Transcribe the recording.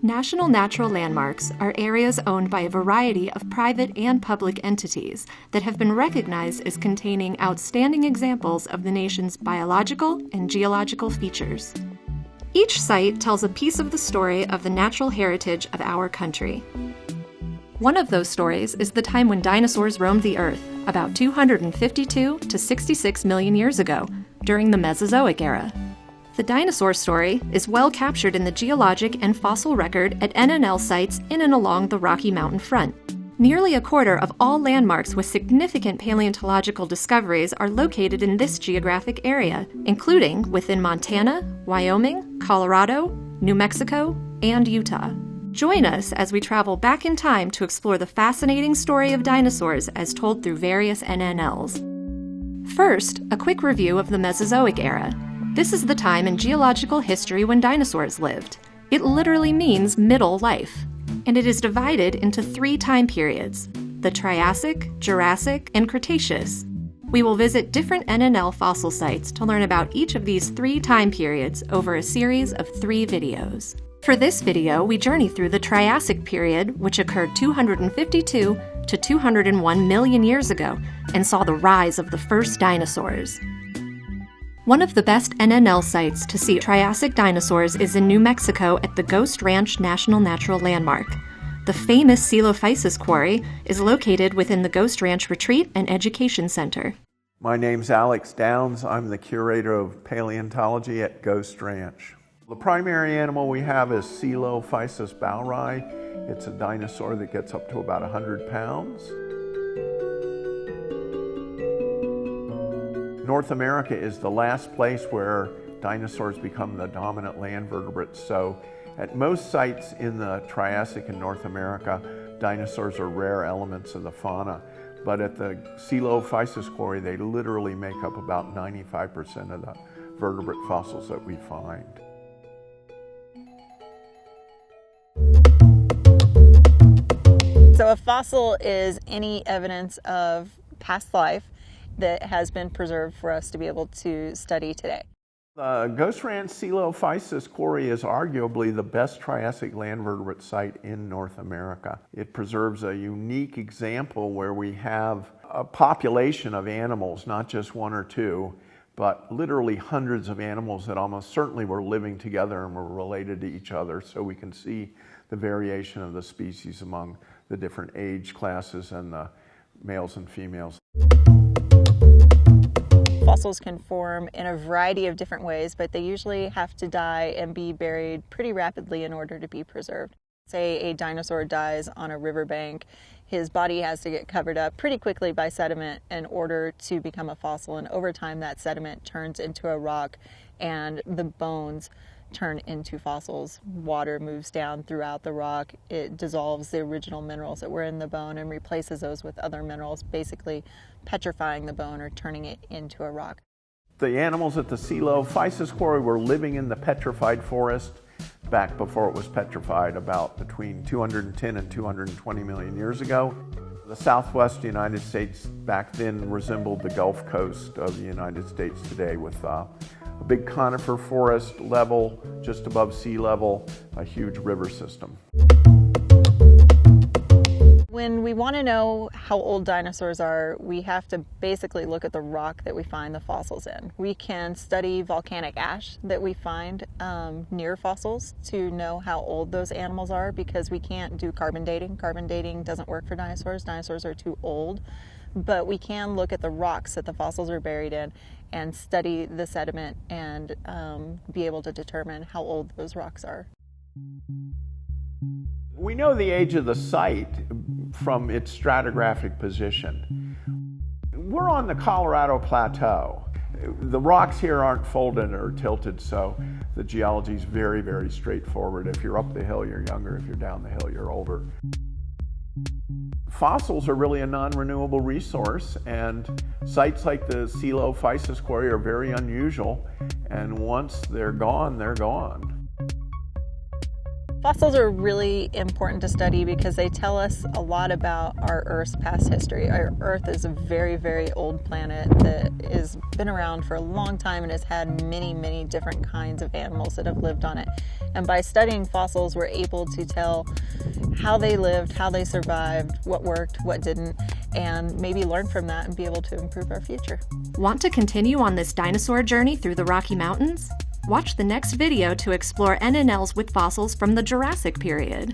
National natural landmarks are areas owned by a variety of private and public entities that have been recognized as containing outstanding examples of the nation's biological and geological features. Each site tells a piece of the story of the natural heritage of our country. One of those stories is the time when dinosaurs roamed the Earth, about 252 to 66 million years ago, during the Mesozoic era. The dinosaur story is well captured in the geologic and fossil record at NNL sites in and along the Rocky Mountain front. Nearly a quarter of all landmarks with significant paleontological discoveries are located in this geographic area, including within Montana, Wyoming, Colorado, New Mexico, and Utah. Join us as we travel back in time to explore the fascinating story of dinosaurs as told through various NNLs. First, a quick review of the Mesozoic era. This is the time in geological history when dinosaurs lived. It literally means middle life, and it is divided into 3 time periods: the Triassic, Jurassic, and Cretaceous. We will visit different NNL fossil sites to learn about each of these 3 time periods over a series of 3 videos. For this video, we journey through the Triassic period, which occurred 252 to 201 million years ago, and saw the rise of the first dinosaurs. One of the best NNL sites to see Triassic dinosaurs is in New Mexico at the Ghost Ranch National Natural Landmark. The famous Coelophysis Quarry is located within the Ghost Ranch Retreat and Education Center. My name's Alex Downs. I'm the curator of paleontology at Ghost Ranch. The primary animal we have is Coelophysis boweri. It's a dinosaur that gets up to about 100 pounds. North America is the last place where dinosaurs become the dominant land vertebrates. So at most sites in the Triassic in North America, dinosaurs are rare elements of the fauna. But at the Coelophysis Quarry, they literally make up about 95% of the vertebrate fossils that we find. So a fossil is any evidence of past life that has been preserved for us to be able to study today. The Ghost Ranch Coelophysis Quarry is arguably the best Triassic land vertebrate site in North America. It preserves a unique example where we have a population of animals, not just 1 or 2, but literally hundreds of animals that almost certainly were living together and were related to each other, so we can see the variation of the species among the different age classes and the males and females. Fossils can form in a variety of different ways, but they usually have to die and be buried pretty rapidly in order to be preserved. Say a dinosaur dies on a riverbank, his body has to get covered up pretty quickly by sediment in order to become a fossil, and over time that sediment turns into a rock and the bones turn into fossils. Water moves down throughout the rock. It dissolves the original minerals that were in the bone and replaces those with other minerals, basically petrifying the bone or turning it into a rock. The animals at the Coelophysis Quarry were living in the petrified forest back before it was petrified, about between 210 and 220 million years ago. The southwest United States back then resembled the Gulf Coast of the United States today, with a big conifer forest level just above sea level, a huge river system. When we want to know how old dinosaurs are, we have to basically look at the rock that we find the fossils in. We can study volcanic ash that we find near fossils to know how old those animals are, because we can't do carbon dating. Carbon dating doesn't work for dinosaurs. Dinosaurs are too old. But we can look at the rocks that the fossils are buried in and study the sediment and be able to determine how old those rocks are. We know the age of the site from its stratigraphic position. We're on the Colorado Plateau. The rocks here aren't folded or tilted, so the geology is very, very straightforward. If you're up the hill, you're younger. If you're down the hill, you're older. Fossils are really a non-renewable resource, and sites like the Coelophysis Quarry are very unusual, and once they're gone, they're gone. Fossils are really important to study because they tell us a lot about our Earth's past history. Our Earth is a very, very old planet that has been around for a long time and has had many, many different kinds of animals that have lived on it. And by studying fossils, we're able to tell how they lived, how they survived, what worked, what didn't, and maybe learn from that and be able to improve our future. Want to continue on this dinosaur journey through the Rocky Mountains? Watch the next video to explore NNLs with fossils from the Jurassic period.